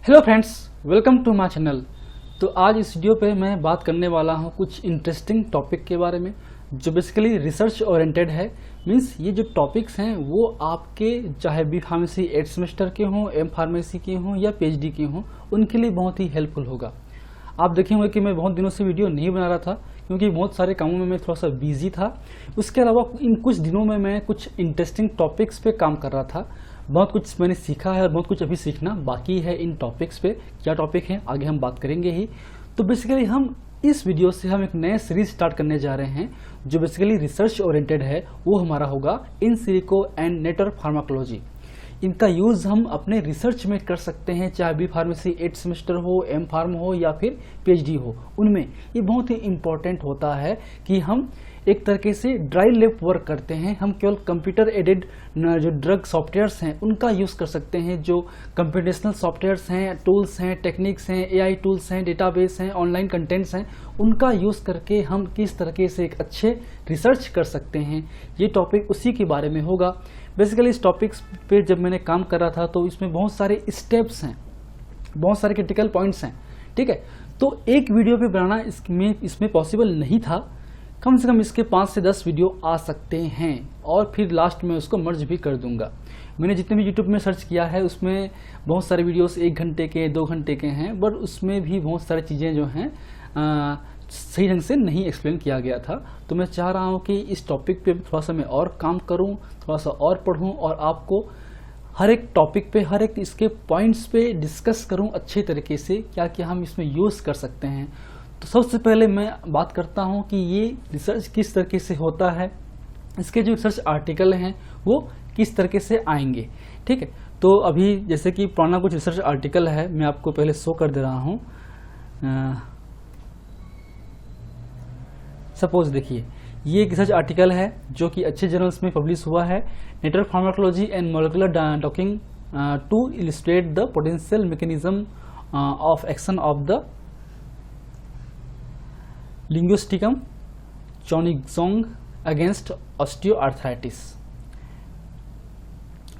Hello friends, welcome to my channel. तो आज इस वीडियो पे मैं बात करने वाला हूँ कुछ इंटरेस्टिंग टॉपिक के बारे में जो बेसिकली रिसर्च ओरिएंटेड है। मींस ये जो टॉपिक्स हैं वो आपके चाहे बी फार्मेसी 8 सेमेस्टर के हों, एम फार्मेसी के हों या पीएचडी के हों, उनके लिए बहुत ही हेल्पफुल होगा। आप देखेंगे कि मैं बहुत दिनों से वीडियो नहीं बना रहा था क्योंकि बहुत सारे कामों में मैं थोड़ा सा बिजी था। उसके अलावा इन कुछ दिनों में मैं कुछ इंटरेस्टिंग टॉपिक्स पे काम कर रहा था। बहुत कुछ मैंने सीखा है और बहुत कुछ अभी सीखना बाकी है इन टॉपिक्स पे। क्या टॉपिक है आगे हम बात करेंगे ही। तो बेसिकली हम इस वीडियो से हम एक नया सीरीज स्टार्ट करने जा रहे हैं जो बेसिकली रिसर्च ओरिएंटेड है। वो हमारा होगा in silico and network pharmacology. इनका यूज़ हम अपने रिसर्च में कर सकते हैं, चाहे बी फार्मेसी 8 सेमेस्टर हो, एम फार्म हो या फिर पीएचडी हो। उनमें ये बहुत ही इम्पोर्टेंट होता है कि हम एक तरीके से ड्राई लैब वर्क करते हैं। हम केवल कंप्यूटर एडेड जो ड्रग सॉफ्टवेयर्स हैं उनका यूज़ कर सकते हैं। जो कंप्यूटेशनल सॉफ्टवेयर्स हैं, टूल्स हैं, टेक्निक्स हैं, एआई टूल्स हैं, डेटाबेस हैं, ऑनलाइन कंटेंट्स हैं, उनका यूज़ करके हम किस तरीके से एक अच्छे रिसर्च कर सकते हैं, ये टॉपिक उसी के बारे में होगा। बेसिकली इस टॉपिक्स पे जब मैंने काम कर रहा था तो इसमें बहुत सारे स्टेप्स हैं, बहुत सारे क्रिटिकल पॉइंट्स हैं। ठीक है, तो एक वीडियो पे बनाना इसमें पॉसिबल नहीं था। कम से कम इसके 5 से 10 वीडियो आ सकते हैं और फिर लास्ट में उसको मर्ज भी कर दूंगा। मैंने जितने भी यूट्यूब में सर्च किया है उसमें बहुत सारे वीडियोस 1 घंटे के 2 घंटे के हैं, बट उसमें भी बहुत सारी चीज़ें जो हैं सही ढंग से नहीं एक्सप्लेन किया गया था। तो मैं चाह रहा हूँ कि इस टॉपिक पे थोड़ा सा मैं और काम करूँ, थोड़ा सा और पढ़ूँ और आपको हर एक टॉपिक पे, हर एक इसके पॉइंट्स पे डिस्कस करूँ अच्छे तरीके से, क्या क्या हम इसमें यूज़ कर सकते हैं। तो सबसे पहले मैं बात करता हूँ कि ये रिसर्च किस तरीके से होता है, इसके जो रिसर्च आर्टिकल हैं वो किस तरीके से आएंगे। ठीक है, तो अभी जैसे कि पुराना कुछ रिसर्च आर्टिकल है, मैं आपको पहले शो कर दे रहा हूँ। सपोज देखिए, ये एक रिसर्च आर्टिकल है जो कि अच्छे जर्नल्स में पब्लिश हुआ है। Network pharmacology and molecular docking to illustrate the potential mechanism of action of the Ligusticum chuanxiong against osteoarthritis.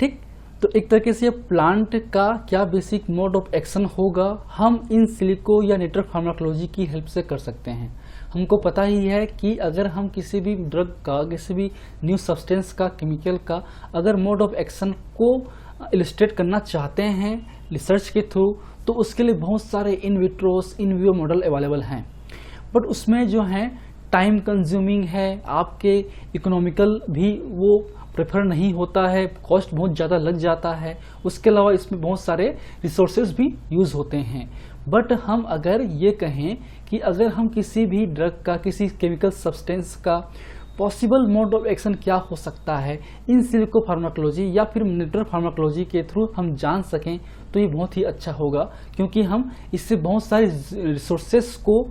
ठीक, तो एक तरीके से प्लांट का क्या बेसिक मोड ऑफ एक्शन होगा हम इन सिलिको या नेटवर्क फार्माकोलॉजी की हेल्प से कर सकते हैं। हमको पता ही है कि अगर हम किसी भी ड्रग का, किसी भी न्यू सब्सटेंस का, केमिकल का अगर मोड ऑफ एक्शन को इलस्ट्रेट करना चाहते हैं रिसर्च के थ्रू, तो उसके लिए बहुत सारे in vitros, in vivo model available हैं। बट उसमें जो है टाइम कंज्यूमिंग है, आपके इकोनॉमिकल भी वो प्रेफर नहीं होता है, कॉस्ट बहुत ज़्यादा लग जाता है। उसके अलावा इसमें बहुत सारे रिसोर्सेज भी यूज़ होते हैं। बट हम अगर ये कहें कि अगर हम किसी भी ड्रग का, किसी केमिकल सब्सटेंस का पॉसिबल मोड ऑफ एक्शन क्या हो सकता है इन सिलिको फार्माकोलॉजी या फिर नेटवर्क फार्माकोलॉजी के थ्रू हम जान सकें, तो ये बहुत ही अच्छा होगा, क्योंकि हम इससे बहुत सारे रिसोर्सेस को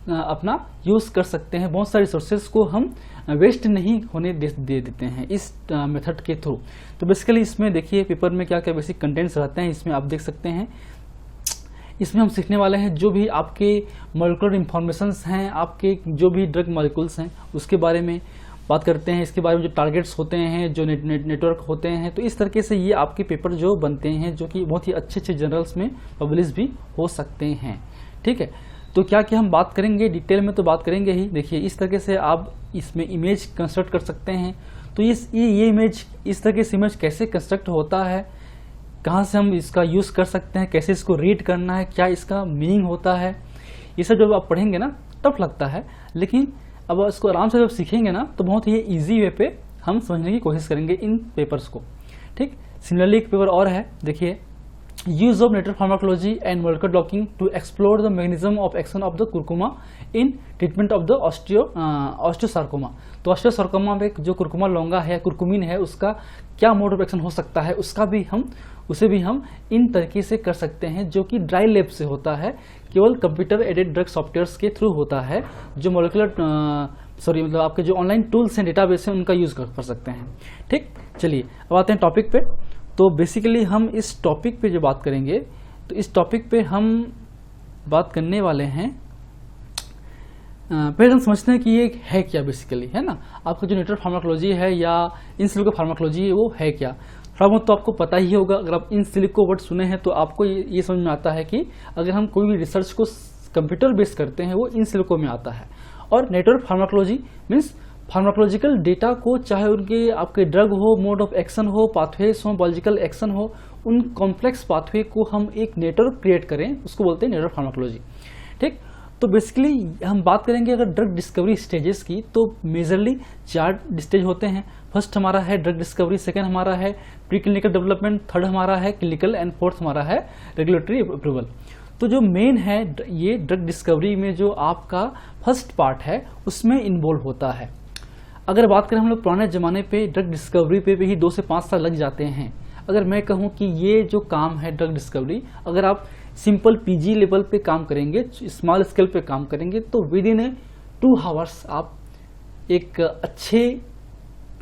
अपना यूज़ कर सकते हैं। बहुत सारे रिसोर्सेज को हम वेस्ट नहीं होने दे देते हैं इस मेथड के थ्रू। तो बेसिकली इसमें देखिए पेपर में क्या क्या बेसिक कंटेंट्स रहते हैं, इसमें आप देख सकते हैं। इसमें हम सीखने वाले हैं जो भी आपके मॉलिक्यूलर इंफॉर्मेशंस हैं, आपके जो भी ड्रग मॉलिक्यूल्स हैं उसके बारे में बात करते हैं। इसके बारे में जो टारगेट्स होते हैं, जो नेटवर्क होते हैं, तो इस तरीके से ये आपके पेपर जो बनते हैं जो कि बहुत ही अच्छे अच्छे जर्नल्स में पब्लिश भी हो सकते हैं। ठीक है, तो क्या क्या हम बात करेंगे डिटेल में, तो बात करेंगे ही। देखिए इस तरीके से आप इसमें इमेज कंस्ट्रक्ट कर सकते हैं। तो ये इमेज, इस तरीके से इमेज कैसे कंस्ट्रक्ट होता है, कहाँ से हम इसका यूज़ कर सकते हैं, कैसे इसको रीड करना है, क्या इसका मीनिंग होता है, ये सब जब आप पढ़ेंगे ना टफ लगता है, लेकिन अब इसको आराम से जब सीखेंगे ना तो बहुत ही ईजी वे पे हम समझने की कोशिश करेंगे इन पेपर्स को। ठीक, सिमिलरली एक पेपर और है, देखिए, use of network pharmacology and molecular docking to explore the mechanism of action of the curcuma in treatment of the osteosarcoma. तो ऑस्टियोसार्कोमा में जो कुरकुमा लौंगा है, कुरकुमिन है, उसका क्या मोड ऑफ एक्शन हो सकता है, उसे भी हम इन तरीके से कर सकते हैं, जो कि ड्राई लैब से होता है, केवल कंप्यूटर एडेड ड्रग सॉफ्टवेयर्स के थ्रू होता है। जो मॉलिक्यूलर मतलब आपके जो ऑनलाइन टूल्स हैं, डेटाबेस हैं, उनका यूज कर सकते हैं। ठीक, चलिए अब आते हैं टॉपिक पे। तो बेसिकली हम इस टॉपिक पे जो बात करेंगे, तो इस टॉपिक पे हम बात करने वाले हैं, पहले हम समझते हैं कि ये है क्या बेसिकली, है ना। आपका जो नेटवर्क फार्माकोलॉजी है या इन सिलिको फार्माकोलॉजी है वो है क्या। थोड़ा बहुत तो आपको पता ही होगा, अगर आप इन सिलिको वर्ड सुने हैं तो आपको ये समझ में आता है कि अगर हम कोई भी रिसर्च को कंप्यूटर बेस्ड करते हैं वो इन सिलिको में आता है। और network pharmacology means pharmacological data को, चाहे उनके आपके ड्रग हो, मोड ऑफ एक्शन हो, पाथवेज हो, बायोलॉजिकल एक्शन हो, उन कॉम्प्लेक्स पाथवे को हम एक नेटवर्क क्रिएट करें, उसको बोलते हैं नेटवर्क फार्माकोलॉजी। ठीक, तो बेसिकली हम बात करेंगे अगर ड्रग डिस्कवरी स्टेजेस की, तो मेजरली 4 स्टेज होते हैं। फर्स्ट हमारा है ड्रग डिस्कवरी, सेकंड हमारा है प्री क्लिनिकल डेवलपमेंट, थर्ड हमारा है क्लिनिकल एंड फोर्थ हमारा है रेगुलेटरी अप्रूवल। तो जो मेन है ये ड्रग डिस्कवरी में जो आपका फर्स्ट पार्ट है उसमें इन्वॉल्व होता है। अगर बात करें हम लोग पुराने ज़माने पे ड्रग डिस्कवरी पे भी 2 से 5 साल लग जाते हैं। अगर मैं कहूँ कि ये जो काम है ड्रग डिस्कवरी, अगर आप सिंपल पीजी लेवल पे काम करेंगे, स्मॉल स्केल पे काम करेंगे, तो विद इन 2 आवर्स आप एक अच्छे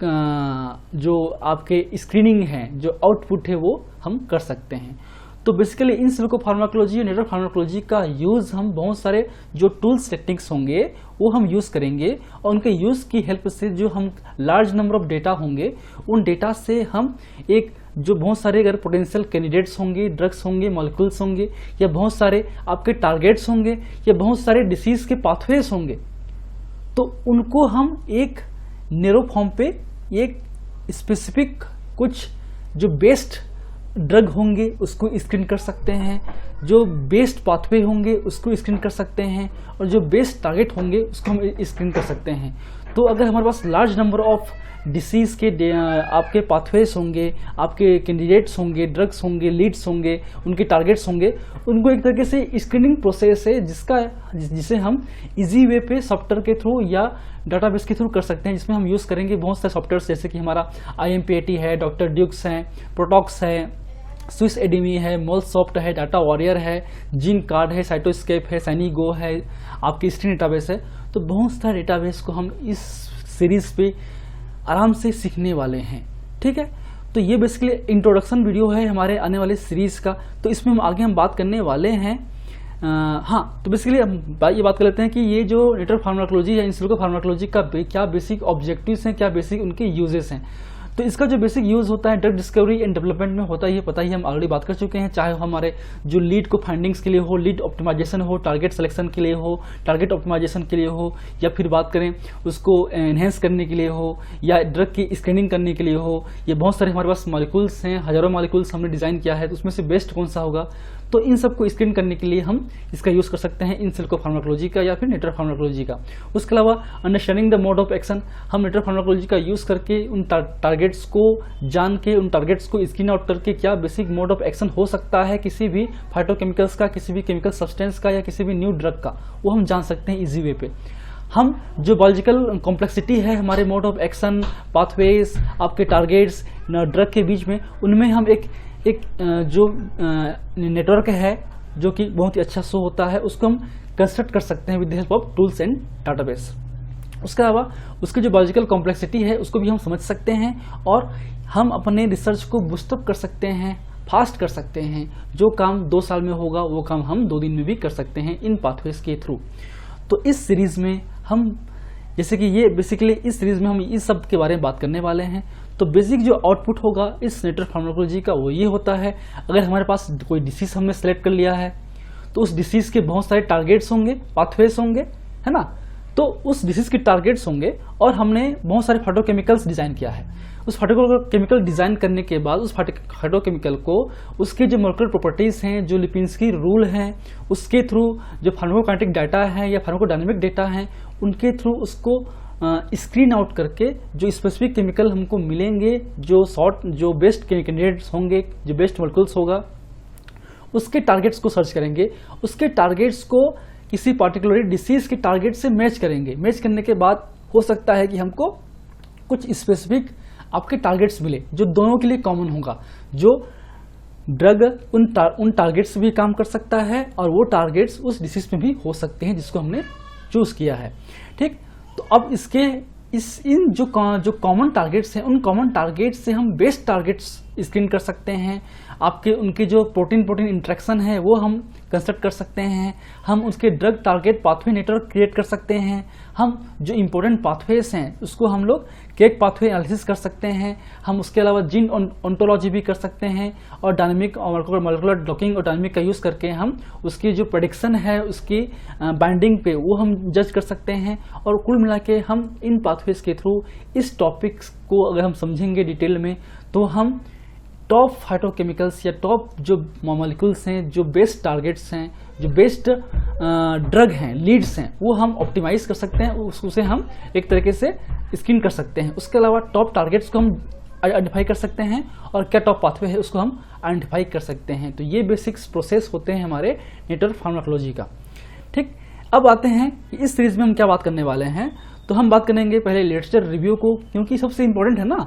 जो आपके स्क्रीनिंग है, जो आउटपुट है वो हम कर सकते हैं। तो बेसिकली इन सिलिको फार्माकोलॉजी और नेटवर्क फार्माकोलॉजी का यूज़ हम बहुत सारे जो टूल्स टेक्निक्स होंगे वो हम यूज़ करेंगे, और उनके यूज़ की हेल्प से जो हम लार्ज नंबर ऑफ डेटा होंगे, उन डेटा से हम एक जो बहुत सारे अगर पोटेंशियल कैंडिडेट्स होंगे, ड्रग्स होंगे, मॉलिक्यूल्स होंगे, या बहुत सारे आपके टारगेट्स होंगे, या बहुत सारे डिसीज के पाथवेज होंगे, तो उनको हम एक नैरो फॉर्म पे एक स्पेसिफिक कुछ जो बेस्ट ड्रग होंगे उसको स्क्रीन कर सकते हैं, जो बेस्ट पाथवे होंगे उसको स्क्रीन कर सकते हैं, और जो बेस्ट टारगेट होंगे उसको हम स्क्रीन कर सकते हैं। तो अगर हमारे पास लार्ज नंबर ऑफ डिसीज के आपके पाथवेज होंगे, आपके कैंडिडेट्स होंगे, ड्रग्स होंगे, लीड्स होंगे, उनके टारगेट्स होंगे, उनको एक तरीके से स्क्रीनिंग प्रोसेस है जिसे हम इजी वे पे सॉफ्टवेयर के थ्रू या डाटाबेस के थ्रू कर सकते हैं, जिसमें हम यूज़ करेंगे बहुत सारे सॉफ्टवेयर जैसे कि हमारा IMPAT है, डॉक्टर ड्यूक्स है, प्रोटॉक्स है, स्विस एडेमी है, मोलसॉफ्ट है, डाटा वॉरियर है, जीन कार्ड है, साइटोस्केप है, सैनीगो है, आपकी स्क्रीन डेटाबेस है। तो बहुत सारे डेटाबेस को हम इस सीरीज पे आराम से सीखने वाले हैं। ठीक है, तो ये बेसिकली इंट्रोडक्शन वीडियो है हमारे आने वाले सीरीज का। तो इसमें हम आगे बात करने वाले हैं हाँ, तो बेसिकली हम ये बात कर लेते हैं कि ये जो नेटवर्क फार्माकोलॉजी है, इन सिलिको फार्माकोलॉजी का क्या बेसिक ऑब्जेक्टिव्स हैं, क्या बेसिक उनके यूजेस हैं। तो इसका जो बेसिक यूज़ होता है ड्रग डिस्कवरी एंड डेवलपमेंट में होता ही है, पता ही हम ऑलरेडी बात कर चुके हैं। चाहे हमारे जो लीड को फाइंडिंग्स के लिए हो, लीड ऑप्टिमाइजेशन हो, टारगेट सिलेक्शन के लिए हो, टारगेट ऑप्टिमाइजेशन के लिए हो, या फिर बात करें उसको एनहेंस करने के लिए हो, या ड्रग की स्क्रीनिंग करने के लिए हो। ये बहुत सारे हमारे पास मॉलिक्यूल्स हैं, हज़ारों मॉलिक्यूल्स हमने डिज़ाइन किया है, तो उसमें से बेस्ट कौन सा होगा, तो इन सबको स्क्रीन करने के लिए हम इसका यूज़ कर सकते हैं इन सिलिको फार्माकोलॉजी का या फिर नेटवर्क फार्माकोलॉजी का। उसके अलावा understanding the mode of action, हम नेटवर्क फार्माकोलॉजी का यूज़ करके उन टारगेट्स को जान के, उन टारगेट्स को स्क्रीन आउट करके क्या बेसिक मोड ऑफ एक्शन हो सकता है किसी भी फाइटोकेमिकल्स का, किसी भी केमिकल सब्सटेंस का, या किसी भी न्यू ड्रग का, वो हम जान सकते हैं इजी वे पे। हम जो बायोलॉजिकल कॉम्प्लेक्सिटी है हमारे मोड ऑफ एक्शन, पाथवेज, आपके टारगेट्स ड्रग के बीच में, उनमें हम एक जो नेटवर्क है जो कि बहुत ही अच्छा शो होता है, उसको हम कंस्ट्रक्ट कर सकते हैं with the help of tools and database. उसके अलावा उसकी जो बायोलॉजिकल कॉम्प्लेक्सिटी है उसको भी हम समझ सकते हैं, और हम अपने रिसर्च को बूस्टअप कर सकते हैं, फास्ट कर सकते हैं। जो काम 2 साल में होगा वो काम हम 2 दिन में भी कर सकते हैं इन पाथवेज के थ्रू। तो इस सीरीज़ में हम जैसे कि ये बेसिकली इस सीरीज़ में हम इस सब के बारे में बात करने वाले हैं। तो बेसिक जो आउटपुट होगा इस नेटवर्क फार्माकोलॉजी का वो ये होता है, अगर हमारे पास कोई डिसीज हमने सेलेक्ट कर लिया है तो उस डिसीज के बहुत सारे टारगेट्स होंगे, पाथवेज होंगे, है ना। तो उस डिसीज के टारगेट्स होंगे और हमने बहुत सारे फाइटोकेमिकल्स डिज़ाइन किया है। उस फाइटोकेमिकल डिज़ाइन करने के बाद उस फाइटोकेमिकल को उसके जो मोलेकुलर प्रॉपर्टीज़ हैं, जो लिपिंस्की रूल हैं, उसके थ्रू जो फार्माकोकाइनेटिक डाटा है या फार्माकोडायनामिक डाटा हैं, उनके थ्रू उसको स्क्रीन आउट करके जो स्पेसिफिक केमिकल हमको मिलेंगे, जो बेस्ट कैंडिडेट्स होंगे, जो बेस्ट मोलेक्यूल्स होगा, उसके टारगेट्स को सर्च करेंगे। उसके टारगेट्स को किसी पार्टिकुलर डिसीज के टारगेट से मैच करेंगे। मैच करने के बाद हो सकता है कि हमको कुछ स्पेसिफिक आपके टारगेट्स मिले जो दोनों के लिए कॉमन होगा, जो ड्रग उन टारगेट्स से भी काम कर सकता है और वो टारगेट्स उस डिसीज में भी हो सकते हैं जिसको हमने चूज किया है। ठीक, तो अब इन जो कॉमन टारगेट्स हैं, उन कॉमन टारगेट्स से हम बेस्ट टारगेट्स स्क्रीन कर सकते हैं। आपके उनके जो प्रोटीन इंट्रैक्शन है वो हम कंस्ट्रक्ट कर सकते हैं, हम उसके drug target pathway network create कर सकते हैं, हम जो इम्पोर्टेंट पाथवेज हैं उसको हम लोग केक पाथवे एनालिसिस कर सकते हैं, हम उसके अलावा जीन ऑन्टोलॉजी भी कर सकते हैं, और डायनेमिक और मॉलिक्यूलर डॉकिंग और डायनेमिक का यूज़ करके हम उसकी जो प्रेडिक्शन है उसकी बाइंडिंग पे वो हम जज कर सकते हैं। और कुल मिला के हम इन पाथवेज के थ्रू इस टॉपिक्स को अगर हम समझेंगे डिटेल में तो हम टॉप फाइटोकेमिकल्स या टॉप जो मॉलिक्यूल्स हैं, जो बेस्ट टारगेट्स हैं, जो बेस्ट ड्रग हैं, लीड्स हैं, वो हम ऑप्टिमाइज कर सकते हैं, उसे हम एक तरीके से स्क्रीन कर सकते हैं। उसके अलावा टॉप टारगेट्स को हम आइडेंटिफाई कर सकते हैं और क्या टॉप पाथवे है उसको हम आइडेंटिफाई कर सकते हैं। तो ये बेसिक्स प्रोसेस होते हैं हमारे नेटवर्क फार्माकोलॉजी का। ठीक, अब आते हैं कि इस सीरीज में हम क्या बात करने वाले हैं। तो हम बात करेंगे पहले लिटरेचर रिव्यू को, क्योंकि सबसे इंपॉर्टेंट है ना।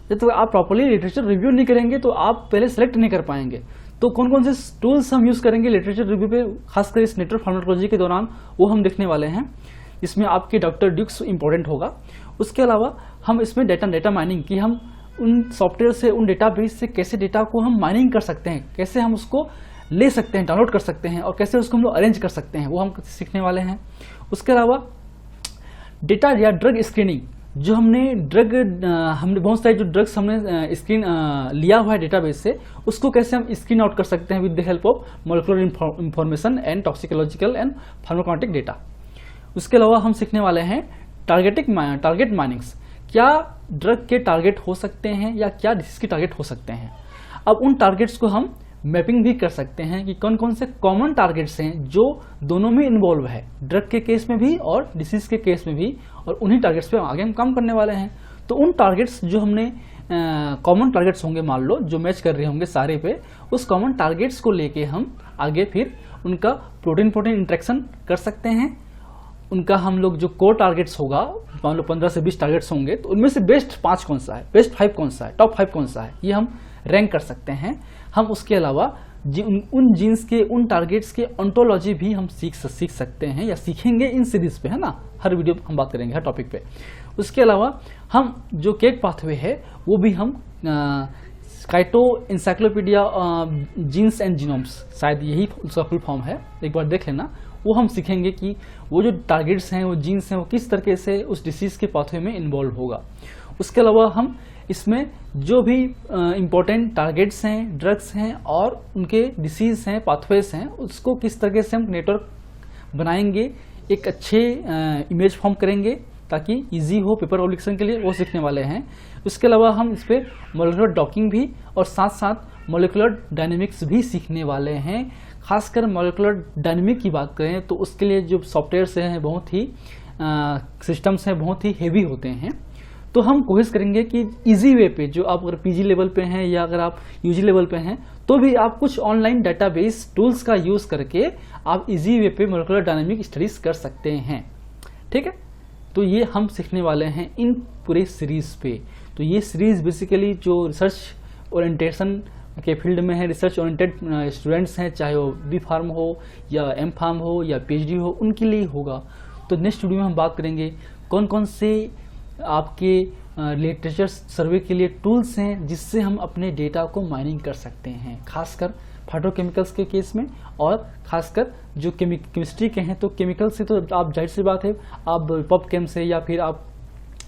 जब तक आप प्रॉपर्ली लिटरेचर रिव्यू नहीं करेंगे तो आप पहले सेलेक्ट नहीं कर पाएंगे। तो कौन कौन से टूल्स हम यूज़ करेंगे लिटरेचर रिव्यू पे, खासकर इस नेटवर्क फार्माकोलॉजी के दौरान, वो हम देखने वाले हैं। इसमें आपके डॉक्टर ड्यूक्स इंपॉर्टेंट होगा। उसके अलावा हम इसमें डेटा माइनिंग की, हम उन सॉफ्टवेयर से, उन डेटाबेस से कैसे डेटा को हम माइनिंग कर सकते हैं, कैसे हम उसको ले सकते हैं, डाउनलोड कर सकते हैं, और कैसे उसको हम लोग अरेंज कर सकते हैं, वो हम सीखने वाले हैं। उसके अलावा डेटा या ड्रग स्क्रीनिंग, जो हमने बहुत सारे जो ड्रग्स हमने स्क्रीन लिया हुआ है डेटाबेस से, उसको कैसे हम स्क्रीन आउट कर सकते हैं with the help of molecular information and toxicological and pharmacokinetic data. उसके अलावा हम सीखने वाले हैं टारगेट माइनिंग्स, क्या ड्रग के टारगेट हो सकते हैं या क्या डिसीज के टारगेट हो सकते हैं। अब उन टारगेट्स को हम मैपिंग भी कर सकते हैं कि कौन कौन से कॉमन टारगेट्स हैं जो दोनों में इन्वॉल्व है, ड्रग के केस में भी और डिसीज के केस में भी, और उन्हीं टारगेट्स पे आगे हम काम करने वाले हैं। तो उन टारगेट्स जो हमने कॉमन टारगेट्स होंगे, मान लो जो मैच कर रहे होंगे सारे पे, उस कॉमन टारगेट्स को लेके हम आगे फिर उनका प्रोटीन इंटरेक्शन कर सकते हैं। उनका हम लोग जो कोर टारगेट्स होगा, मान लो 15 से 20 टारगेट्स होंगे, तो उनमें से बेस्ट 5 कौन सा है, बेस्ट 5 कौन सा है, टॉप 5 कौन सा है, ये हम रैंक कर सकते हैं। हम उसके अलावा उन जीन्स के, उन टारगेट्स के ऑन्टोलॉजी भी हम सीख सकते हैं या सीखेंगे इन सीरीज पे, है ना। हर वीडियो हम बात करेंगे हर टॉपिक पे। उसके अलावा हम जो केक पाथवे है वो भी हम Kyoto encyclopedia genes and genomes, शायद यही उसका फुल फॉर्म है, एक बार देख लेना। वो हम सीखेंगे कि वो जो टारगेट्स हैं, वो जीन्स हैं, वो किस तरीके से उस डिसीज के पाथवे में इन्वॉल्व होगा। उसके अलावा हम इसमें जो भी इम्पोर्टेंट टारगेट्स हैं, ड्रग्स हैं और उनके डिसीज हैं, पाथवेज हैं, उसको किस तरीके से हम नेटवर्क बनाएंगे, एक अच्छे इमेज फॉर्म करेंगे ताकि इजी हो पेपर पब्लिकेशन के लिए, वो सीखने वाले हैं। उसके अलावा हम इस पर मॉलिक्यूलर डॉकिंग भी और साथ साथ मॉलिक्यूलर डायनेमिक्स भी सीखने वाले हैं। खासकर मॉलिक्यूलर डायनेमिक की बात करें तो उसके लिए जो सॉफ्टवेयर्स हैं, बहुत ही सिस्टम्स हैं, बहुत ही हेवी होते हैं। तो हम कोशिश करेंगे कि इजी वे पे, जो आप अगर पीजी लेवल पे हैं या अगर आप यूजी लेवल पे हैं, तो भी आप कुछ ऑनलाइन डेटाबेस टूल्स का यूज़ करके आप इजी वे पे मॉलिक्यूलर डायनेमिक स्टडीज कर सकते हैं। ठीक है, तो ये हम सीखने वाले हैं इन पूरे सीरीज पे। तो ये सीरीज बेसिकली जो रिसर्च ओरिएंटेशन के फील्ड में है, रिसर्च ओरिएंटेड स्टूडेंट्स हैं, चाहे वो बी फार्म हो या एम फार्म हो या पीएचडी हो, उनके लिए होगा। तो नेक्स्ट वीडियो में हम बात करेंगे कौन कौन से आपके लिटरेचर सर्वे के लिए टूल्स हैं जिससे हम अपने डेटा को माइनिंग कर सकते हैं, खासकर फाइटोकेमिकल्स के केस में, और खासकर जो केमिस्ट्री के हैं। तो केमिकल से तो आप जाहिर सी बात है आप पब केम से या फिर आप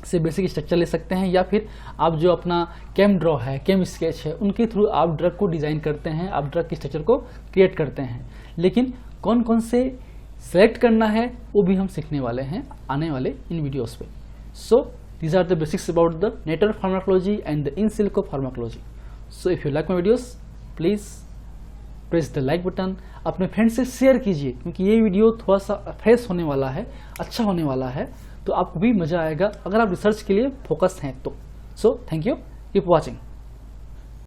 से बेसिक स्ट्रक्चर ले सकते हैं, या फिर आप जो अपना केम ड्रॉ है, केम स्केच है, उनके थ्रू आप ड्रग को डिज़ाइन करते हैं, आप ड्रग के स्ट्रक्चर को क्रिएट करते हैं। लेकिन कौन कौन से सेलेक्ट करना है वो भी हम सीखने वाले हैं आने वाले इन वीडियोज़ पे। So these are the basics about the network pharmacology and the in silico pharmacology. So if you like my videos, please press the like button. अपने फ्रेंड्स से शेयर कीजिए, क्योंकि ये वीडियो थोड़ा सा फ्रेश होने वाला है, अच्छा होने वाला है, तो आपको भी मज़ा आएगा अगर आप रिसर्च के लिए फोकस हैं तो। So thank you, keep watching.